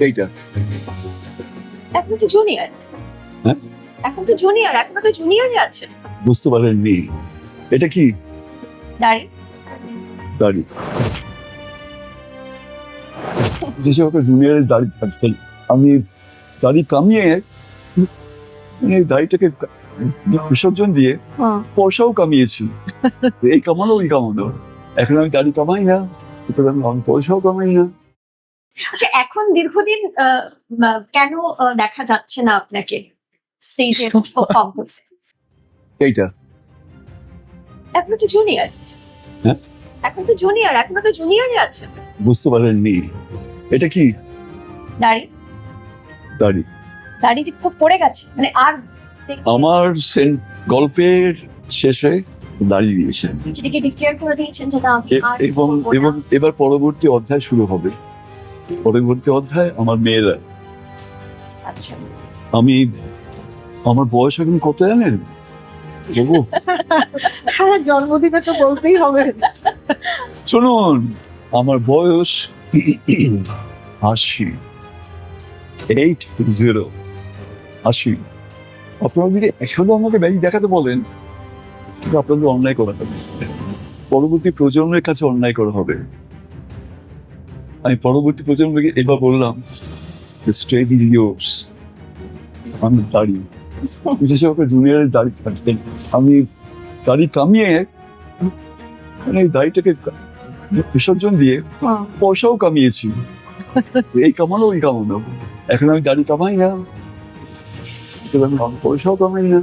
এইটা। এখন তো জুনিয়র। হ্যাঁ? এখন তো জুনিয়র, এখনো তো জুনিয়রই আছে। বুঝতে পারেননি? এটা কি? দাঁড়ি। দাড়ি। যেসব জুনিয়রের দাড়ি থাকতেন, আমি দাড়ি কামিয়ে মানে দাড়িটাকে বিসর্জন দিয়ে পয়সাও কামিয়েছি। এই কামানো ওই কামানো। এখন আমি দাড়ি কামাই না, আমি পয়সাও কামাই না। আচ্ছা, এখন দীর্ঘদিন কেন দেখা যাচ্ছে না আপনাকে স্টেজে পারফর্ম করতে? এইটা। এখনো তো জুনিয়র। হ্যাঁ? এখন তো জুনিয়র, এখনো তো জুনিয়রই আছে। বুঝতে পারেননি? এটা কি? দাড়ি। দাড়ি। দাড়ি খুব পড়ে গেছে, মানে আর আমার গল্পের শেষে দাঁড়িয়ে দিয়েছেন নিজেকে ডিক্লেয়ার করে দিয়েছেন যে না আমি আর এবং করবো না। এবং এবার পরবর্তী অধ্যায় শুরু হবে। পরবর্তী অধ্যায় আমার মেয়েরা। আচ্ছা, আমি আমার বয়স এখন কত জানেন? বলবো? হ্যাঁ, জন্মদিনে তো বলতেই হবে। শুনুন, আমার বয়স 80। 80। আপনারা যদি এখনো আমাকে ব্যাধি দেখাতে বলেন, কিন্তু আপনাদের অন্যায় করা হবে। পরবর্তী প্রজন্মের কাছে অন্যায় করা হবে। আমি পরবর্তী প্রজন্মকে এবার বললাম, স্টেজ ইজ ইয়োর্স। আমি দাড়ি, বিশেষ করে জুনিয়রের দাড়ি থাকতেন, আমি দাড়ি কামিয়ে মানে দাড়িটাকে বিসর্জন দিয়ে পয়সাও কামিয়েছি। এই কামানো ওই কামানো। এখন আমি দাড়ি কামাই না, আমি পয়সাও কামাই না।